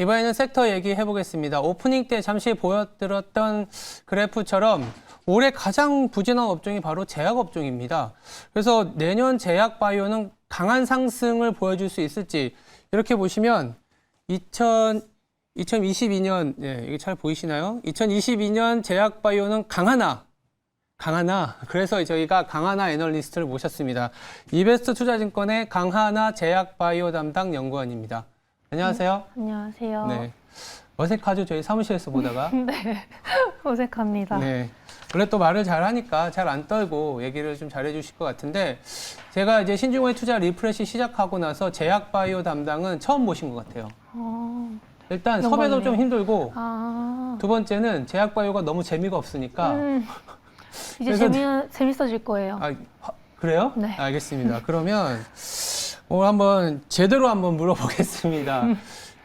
이번에는 섹터 얘기해 보겠습니다. 오프닝 때 잠시 보여드렸던 그래프처럼 올해 가장 부진한 업종이 바로 제약업종입니다. 그래서 내년 제약바이오는 강한 상승을 보여줄 수 있을지 이렇게 보시면 2022년, 이게 잘 보이시나요? 2022년 제약바이오는 강하나. 그래서 저희가 강하나 애널리스트를 모셨습니다. 이베스트 투자증권의 강하나 제약바이오 담당 연구원입니다. 안녕하세요. 안녕하세요. 네. 어색하죠? 저희 사무실에서 보다가. 네, 어색합니다. 네. 원래 또 말을 잘하니까 잘 안 떨고 얘기를 좀 잘해주실 것 같은데 제가 이제 신중호의 투자 리프레시 시작하고 나서 제약바이오 담당은 처음 모신 것 같아요. 일단 섭외도 좀 힘들고 두 번째는 제약바이오가 너무 재미가 없으니까 이제 재밌어질 거예요. 그래요? 네. 알겠습니다. 그러면 오늘 한번 제대로 한번 물어보겠습니다.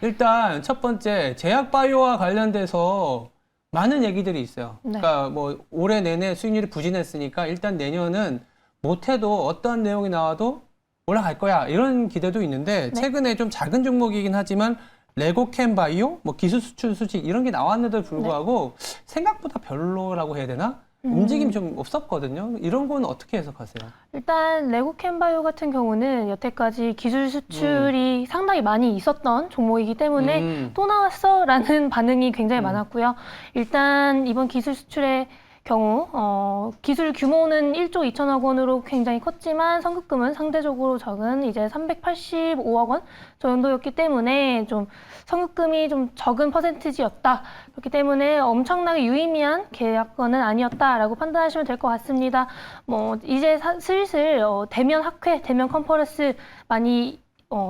일단 첫 번째 제약바이오와 관련돼서 많은 얘기들이 있어요. 네. 그러니까 뭐 올해 내내 수익률이 부진했으니까 일단 내년은 못해도 어떤 내용이 나와도 올라갈 거야 이런 기대도 있는데 네. 최근에 좀 작은 종목이긴 하지만 레고캠 바이오, 뭐 기술 수출 수직 이런 게 나왔는데도 불구하고 생각보다 별로라고 해야 되나? 움직임이 좀 없었거든요. 이런 건 어떻게 해석하세요? 일단 레고캠바이오 같은 경우는 여태까지 기술 수출이 상당히 많이 있었던 종목이기 때문에 또 나왔어? 라는 반응이 굉장히 많았고요. 일단 이번 기술 수출의 경우 기술 규모는 1조 2천억 원으로 굉장히 컸지만 선급금은 상대적으로 적은 이제 385억 원 정도였기 때문에 좀 선급금이 좀 적은 퍼센티지였다. 그렇기 때문에 엄청나게 유의미한 계약건은 아니었다라고 판단하시면 될 것 같습니다. 뭐 이제 슬슬 대면 학회, 대면 컨퍼런스 많이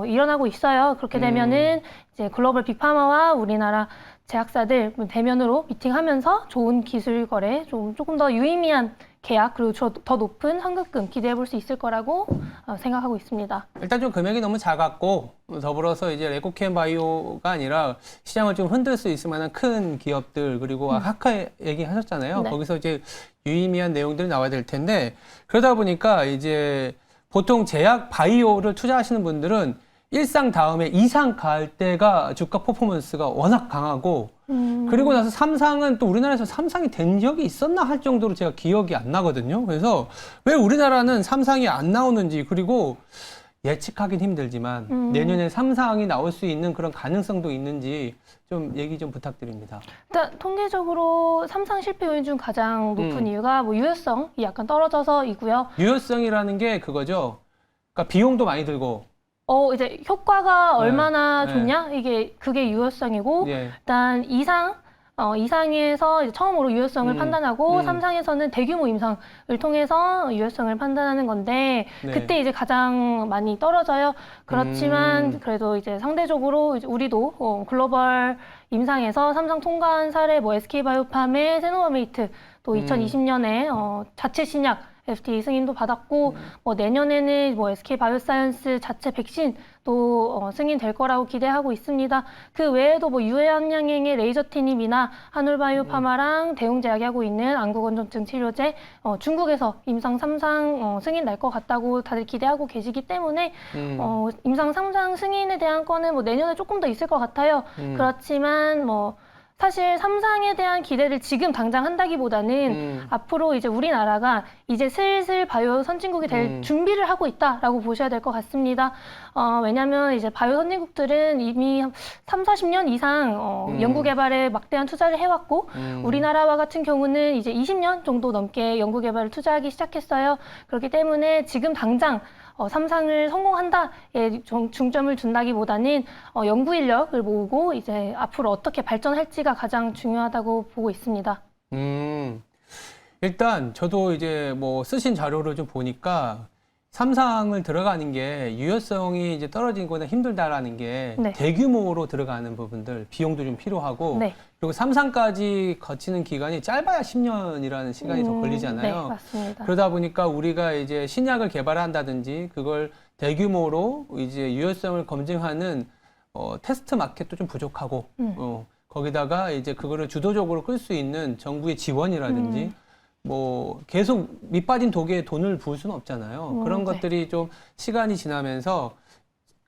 일어나고 있어요. 그렇게 되면은 이제 글로벌 빅파마와 우리나라 제약사들 대면으로 미팅하면서 좋은 기술 거래, 조금 더 유의미한 계약 그리고 더 높은 환급금 기대해 볼 수 있을 거라고 생각하고 있습니다. 일단 좀 금액이 너무 작았고 더불어서 이제 레고캠 바이오가 아니라 시장을 좀 흔들 수 있을 만한 큰 기업들 그리고 아까 얘기하셨잖아요. 네. 거기서 이제 유의미한 내용들이 나와야 될 텐데 그러다 보니까 이제 보통 제약 바이오를 투자하시는 분들은 일상 다음에 이상 갈 때가 주가 퍼포먼스가 워낙 강하고 그리고 나서 삼상은 또 우리나라에서 삼상이 된 적이 있었나 할 정도로 제가 기억이 안 나거든요. 그래서 왜 우리나라는 삼상이 안 나오는지 그리고 예측하긴 힘들지만 내년에 삼상이 나올 수 있는 그런 가능성도 있는지 좀 얘기 좀 부탁드립니다. 일단 통계적으로 삼상 실패 요인 중 가장 높은 이유가 뭐 유효성이 약간 떨어져서이고요. 유효성이라는 게 그거죠. 그러니까 비용도 많이 들고 이제 효과가 얼마나 네. 좋냐? 그게 유효성이고, 예. 일단 이상에서 이제 처음으로 유효성을 판단하고, 삼상에서는 대규모 임상을 통해서 유효성을 판단하는 건데, 네. 그때 이제 가장 많이 떨어져요. 그렇지만, 그래도 이제 상대적으로 이제 우리도 글로벌 임상에서 삼상 통과한 사례, 뭐 SK바이오팜의 세노바메이트, 또 2020년에 자체 신약, FDA 승인도 받았고 뭐 내년에는 뭐 SK바이오사이언스 자체 백신 또 승인될 거라고 기대하고 있습니다. 그 외에도 뭐 유해한양행의 레이저티닙이나 한올바이오파마랑 대웅제약이 하고 있는 안구건조증 치료제 중국에서 임상 3상 승인 날 것 같다고 다들 기대하고 계시기 때문에 임상 3상 승인에 대한 거는 뭐 내년에 조금 더 있을 것 같아요. 그렇지만 뭐 사실 삼상에 대한 기대를 지금 당장 한다기보다는 앞으로 이제 우리나라가 이제 슬슬 바이오 선진국이 될 준비를 하고 있다라고 보셔야 될 것 같습니다. 왜냐하면 이제 바이오 선진국들은 이미 30-40년 이상 연구개발에 막대한 투자를 해왔고 우리나라와 같은 경우는 이제 20년 정도 넘게 연구개발을 투자하기 시작했어요. 그렇기 때문에 지금 당장 삼상을 성공한다에 중점을 둔다기보다는 연구 인력을 모으고 이제 앞으로 어떻게 발전할지가 가장 중요하다고 보고 있습니다. 일단 저도 이제 뭐 쓰신 자료를 좀 보니까 삼상을 들어가는 게 유효성이 이제 떨어진 거나 힘들다라는 게 네. 대규모로 들어가는 부분들 비용도 좀 필요하고 네. 그리고 삼상까지 거치는 기간이 짧아야 10년이라는 시간이 더 걸리잖아요. 네, 맞습니다. 그러다 보니까 우리가 이제 신약을 개발한다든지 그걸 대규모로 이제 유효성을 검증하는 테스트 마켓도 좀 부족하고 거기다가 이제 그거를 주도적으로 끌 수 있는 정부의 지원이라든지 뭐 계속 밑빠진 독에 돈을 부을 수는 없잖아요. 그런 네. 것들이 좀 시간이 지나면서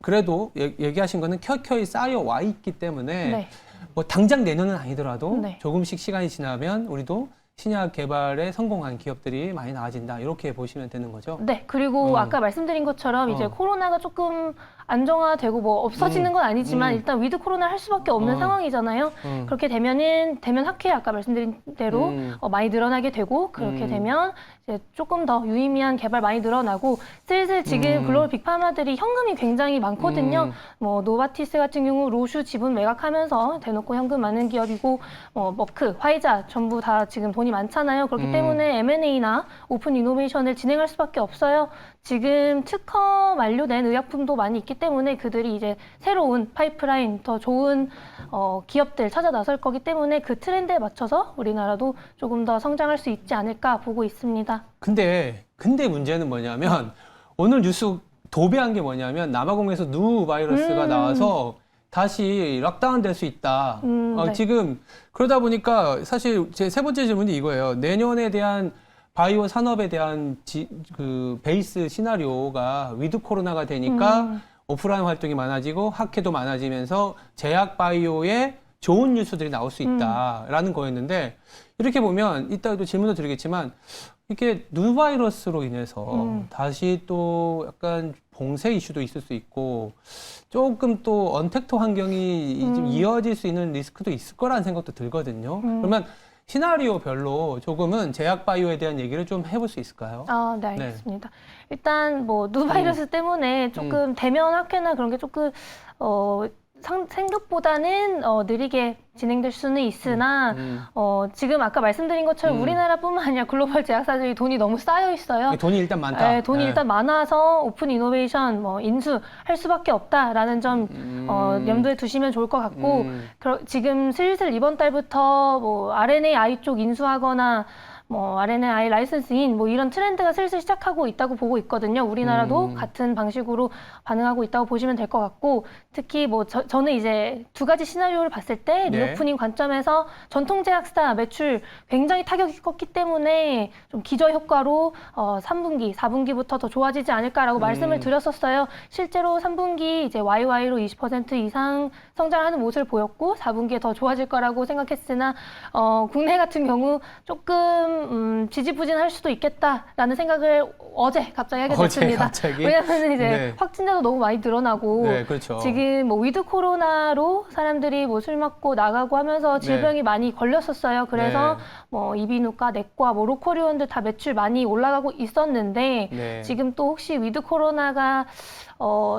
그래도 얘기하신 거는 켜켜이 쌓여와 있기 때문에 네. 뭐 당장 내년은 아니더라도 네. 조금씩 시간이 지나면 우리도 신약 개발에 성공한 기업들이 많이 나아진다. 이렇게 보시면 되는 거죠. 네, 그리고 아까 말씀드린 것처럼 이제 코로나가 조금 안정화되고 뭐 없어지는 건 아니지만 일단 위드 코로나 할 수밖에 없는 상황이잖아요. 그렇게 되면은 대면 학회 아까 말씀드린 대로 많이 늘어나게 되고 그렇게 되면 이제 조금 더 유의미한 개발 많이 늘어나고 슬슬 지금 글로벌 빅파마들이 현금이 굉장히 많거든요. 뭐 노바티스 같은 경우 로슈 지분 매각하면서 대놓고 현금 많은 기업이고 머크, 화이자 전부 다 지금 돈이 많잖아요. 그렇기 때문에 M&A나 오픈 이노베이션을 진행할 수밖에 없어요. 지금 특허 만료된 의약품도 많이 있기 때문에 그들이 이제 새로운 파이프라인, 더 좋은 기업들 찾아 나설 거기 때문에 그 트렌드에 맞춰서 우리나라도 조금 더 성장할 수 있지 않을까 보고 있습니다. 근데 문제는 뭐냐면 오늘 뉴스 도배한 게 뭐냐면 남아공에서 누 바이러스가 나와서 다시 락다운 될 수 있다. 네. 지금 그러다 보니까 사실 제 세 번째 질문이 이거예요. 내년에 대한 바이오 산업에 대한 그 베이스 시나리오가 위드 코로나가 되니까 오프라인 활동이 많아지고 학회도 많아지면서 제약 바이오에 좋은 뉴스들이 나올 수 있다라는 거였는데 이렇게 보면 이따도 질문도 드리겠지만 이게 누 바이러스로 인해서 다시 또 약간 봉쇄 이슈도 있을 수 있고 조금 또 언택트 환경이 좀 이어질 수 있는 리스크도 있을 거라는 생각도 들거든요. 그러면 시나리오별로 조금은 제약 바이오에 대한 얘기를 좀 해볼 수 있을까요? 아, 네, 알겠습니다. 일단 뭐 누바이러스 때문에 조금 대면 학회나 그런 게 조금 생각보다는 느리게 진행될 수는 있으나 지금 아까 말씀드린 것처럼 우리나라뿐만 아니라 글로벌 제약사들이 돈이 너무 쌓여 있어요. 돈이 일단 많다. 네, 돈이 일단 많아서 오픈 이노베이션 인수할 수밖에 없다라는 점 염두에 두시면 좋을 것 같고 지금 슬슬 이번 달부터 뭐 RNAi 쪽 인수하거나 뭐 RNAi 라이선스인 뭐 이런 트렌드가 슬슬 시작하고 있다고 보고 있거든요. 우리나라도 같은 방식으로 반응하고 있다고 보시면 될 것 같고 특히 뭐 저는 이제 두 가지 시나리오를 봤을 때 리오프닝 관점에서 전통 제약사 매출 굉장히 타격이 컸기 때문에 좀 기저 효과로 3분기, 4분기부터 더 좋아지지 않을까라고 말씀을 드렸었어요. 실제로 3분기 이제 YY로 20% 이상 성장하는 모습을 보였고 4분기에 더 좋아질 거라고 생각했으나 국내 같은 경우 조금 지지부진할 수도 있겠다라는 생각을 어제 갑자기 하게 됐습니다. 왜냐하면 이제 확진자도 너무 많이 늘어나고 그렇죠. 지금 뭐 위드 코로나로 사람들이 뭐 술 먹고 나가고 하면서 질병이 많이 걸렸었어요. 그래서 뭐 이비인후과, 내과, 뭐 로컬 의원들 다 매출 많이 올라가고 있었는데 지금 또 혹시 위드 코로나가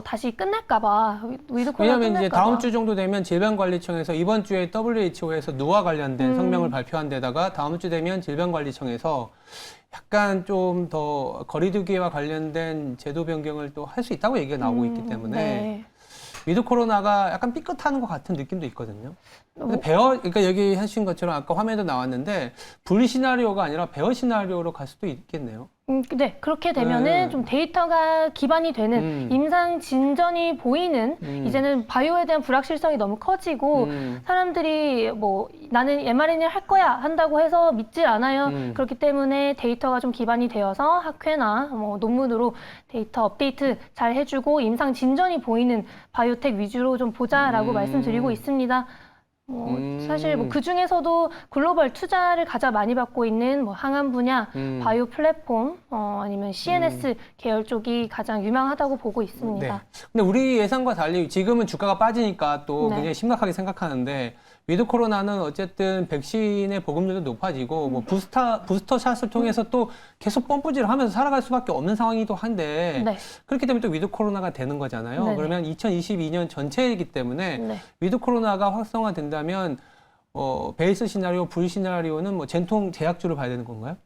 다시 끝날까봐 위드 코로나 왜냐하면 이제 다음 주 정도 되면 질병관리청에서 이번 주에 WHO에서 누와 관련된 성명을 발표한 데다가 다음 주 되면 질병관리청에서 약간 좀 더 거리두기와 관련된 제도 변경을 또 할 수 있다고 얘기가 나오고 있기 때문에 위드 코로나가 약간 삐끗하는 것 같은 느낌도 있거든요. 그러니까 여기 하신 것처럼 아까 화면에도 나왔는데 불 시나리오가 아니라 배어 시나리오로 갈 수도 있겠네요. 네, 그렇게 되면은 좀 데이터가 기반이 되는 임상 진전이 보이는 이제는 바이오에 대한 불확실성이 너무 커지고 사람들이 뭐 나는 mRNA 할 거야 한다고 해서 믿질 않아요. 그렇기 때문에 데이터가 좀 기반이 되어서 학회나 뭐 논문으로 데이터 업데이트 잘 해주고 임상 진전이 보이는 바이오텍 위주로 좀 보자라고 말씀드리고 있습니다. 사실 뭐 그 중에서도 글로벌 투자를 가장 많이 받고 있는 뭐 항암 분야, 바이오 플랫폼, 아니면 CNS 계열 쪽이 가장 유망하다고 보고 있습니다. 근데 우리 예상과 달리 지금은 주가가 빠지니까 또 굉장히 심각하게 생각하는데 위드 코로나는 어쨌든 백신의 보급률도 높아지고 뭐 부스터 샷을 통해서 또 계속 펌프질을 하면서 살아갈 수밖에 없는 상황이기도 한데 그렇기 때문에 또 위드 코로나가 되는 거잖아요. 그러면 2022년 전체이기 때문에 위드 코로나가 활성화된다면 베이스 시나리오, 불 시나리오는 뭐 전통 제약주를 봐야 되는 건가요?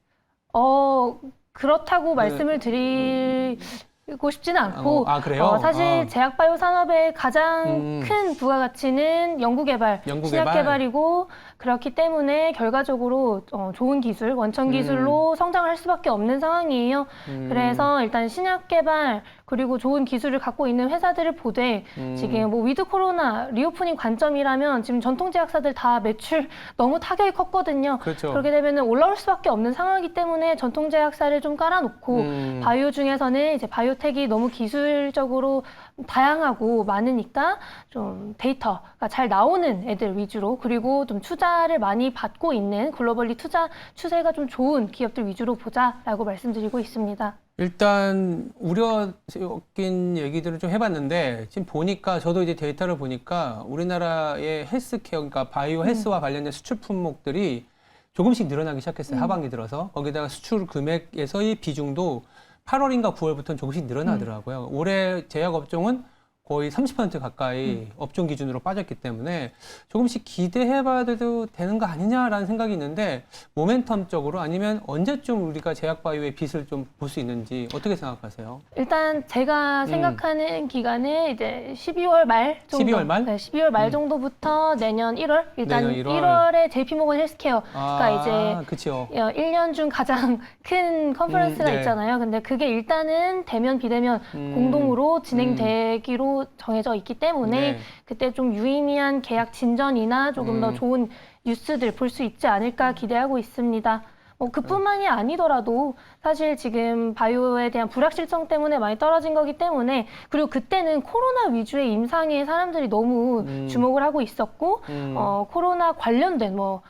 그렇다고 말씀을 드리고 싶지는 않고 그래요? 사실 제약 바이오 산업의 가장 큰 부가가치는 연구개발, 신약개발이고 그렇기 때문에 결과적으로 좋은 기술, 원천 기술로 성장을 할 수밖에 없는 상황이에요. 그래서 일단 신약 개발 그리고 좋은 기술을 갖고 있는 회사들을 보되 지금 뭐 위드 코로나 리오프닝 관점이라면 지금 전통 제약사들 다 매출 너무 타격이 컸거든요. 그렇죠. 그렇게 되면 올라올 수밖에 없는 상황이기 때문에 전통 제약사를 좀 깔아놓고 바이오 중에서는 이제 바이오텍이 너무 기술적으로 다양하고 많으니까 좀 데이터가 잘 나오는 애들 위주로 그리고 좀 투자를 많이 받고 있는 글로벌리 투자 추세가 좀 좋은 기업들 위주로 보자라고 말씀드리고 있습니다. 일단 우려 섞인 얘기들을 좀 해봤는데 지금 보니까 저도 이제 데이터를 보니까 우리나라의 헬스케어, 그러니까 바이오 헬스와 관련된 수출 품목들이 조금씩 늘어나기 시작했어요. 하반기 들어서. 거기다가 수출 금액에서의 비중도 8월인가 9월부터는 조금씩 늘어나더라고요. 올해 제약 업종은 거의 30% 가까이 업종 기준으로 빠졌기 때문에 조금씩 기대해봐도 되는 거 아니냐라는 생각이 있는데 모멘텀적으로 아니면 언제쯤 우리가 제약바이오의 빛을 좀 볼 수 있는지 어떻게 생각하세요? 일단 제가 생각하는 기간은 이제 12월 말 정도. 12월 말? 네, 12월 말 정도부터 내년 1월. 일단 내년 1월. 1월에 JP모건 헬스케어가 이제 그렇죠. 1년 중 가장 큰 컨퍼런스가 네. 있잖아요. 근데 그게 일단은 대면 비대면 공동으로 진행되기로 정해져 있기 때문에 네. 그때 좀 유의미한 계약 진전이나 조금 더 좋은 뉴스들 볼 수 있지 않을까 기대하고 있습니다. 그뿐만이 아니더라도 사실 지금 바이오에 대한 불확실성 때문에 많이 떨어진 거기 때문에 그리고 그때는 코로나 위주의 임상에 사람들이 너무 주목을 하고 있었고 코로나 관련된 뭐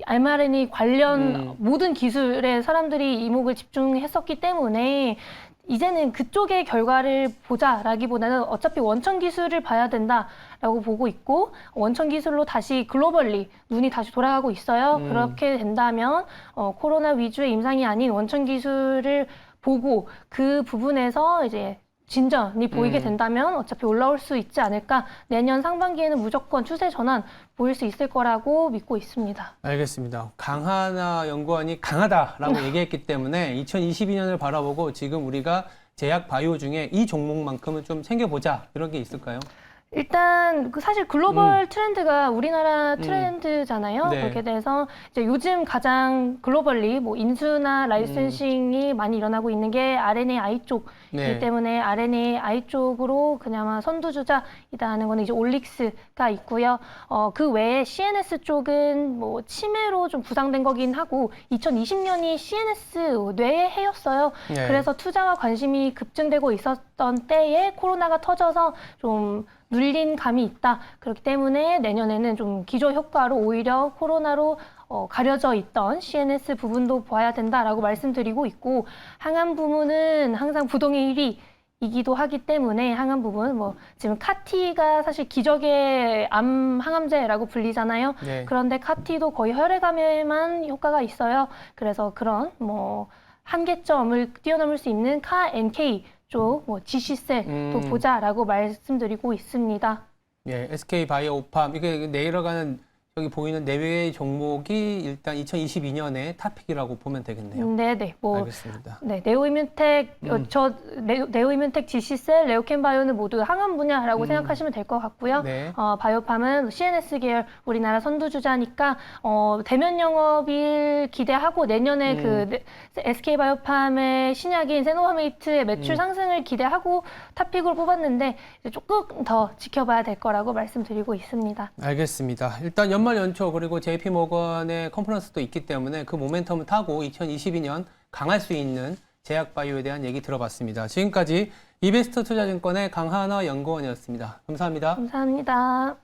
mRNA 관련 모든 기술에 사람들이 이목을 집중했었기 때문에 이제는 그쪽의 결과를 보자라기보다는 어차피 원천 기술을 봐야 된다라고 보고 있고 원천 기술로 다시 글로벌리 눈이 다시 돌아가고 있어요. 그렇게 된다면 코로나 위주의 임상이 아닌 원천 기술을 보고 그 부분에서 이제 진전이 보이게 된다면 어차피 올라올 수 있지 않을까. 내년 상반기에는 무조건 추세 전환 보일 수 있을 거라고 믿고 있습니다. 알겠습니다. 강하나 연구원이 강하다라고 얘기했기 때문에 2022년을 바라보고 지금 우리가 제약 바이오 중에 이 종목만큼은 좀 챙겨보자 이런 게 있을까요? 일단 사실 글로벌 트렌드가 우리나라 트렌드잖아요. 네. 그렇게 돼서 이제 요즘 가장 글로벌리 뭐 인수나 라이센싱이 많이 일어나고 있는 게 RNAi 쪽이기 네. 때문에 RNAi 쪽으로 그나마 선두주자이다는 거는 이제 올릭스가 있고요. 그 외에 CNS 쪽은 뭐 치매로 좀 부상된 거긴 하고 2020년이 CNS 뇌의 해였어요. 네. 그래서 투자와 관심이 급증되고 있었던 때에 코로나가 터져서 좀 눌린 감이 있다. 그렇기 때문에 내년에는 좀 기저 효과로 오히려 코로나로 가려져 있던 CNS 부분도 봐야 된다라고 말씀드리고 있고 항암 부문은 항상 부동의 1위이기도 하기 때문에 항암 부분 뭐 지금 카티가 사실 기적의 암 항암제라고 불리잖아요. 네. 그런데 카티도 거의 혈액암에만 효과가 있어요. 그래서 그런 뭐 한계점을 뛰어넘을 수 있는 CAR-NK 쪽, 뭐 GC셀도 보자라고 말씀드리고 있습니다. 예, SK 바이오 오팜 이게 내려가는 여기 보이는 내외의 종목이 일단 2022년에 탑픽이라고 보면 되겠네요. 네네. 뭐 알겠습니다. 네, 네오이뮨텍 네오이뮨텍 GC셀, 레오캔바이오는 모두 항암 분야라고 생각하시면 될 것 같고요. 네. 바이오팜은 CNS 계열 우리나라 선두주자니까 대면 영업일 기대하고 내년에 그 SK 바이오팜의 신약인 세노바메이트의 매출 상승을 기대하고 탑픽으로 뽑았는데 이제 조금 더 지켜봐야 될 거라고 말씀드리고 있습니다. 알겠습니다. 일단 연말 연초 그리고 JP모건의 컨퍼런스도 있기 때문에 그 모멘텀을 타고 2022년 강할 수 있는 제약바이오에 대한 얘기 들어봤습니다. 지금까지 이베스트 투자증권의 강하나 연구원이었습니다. 감사합니다. 감사합니다.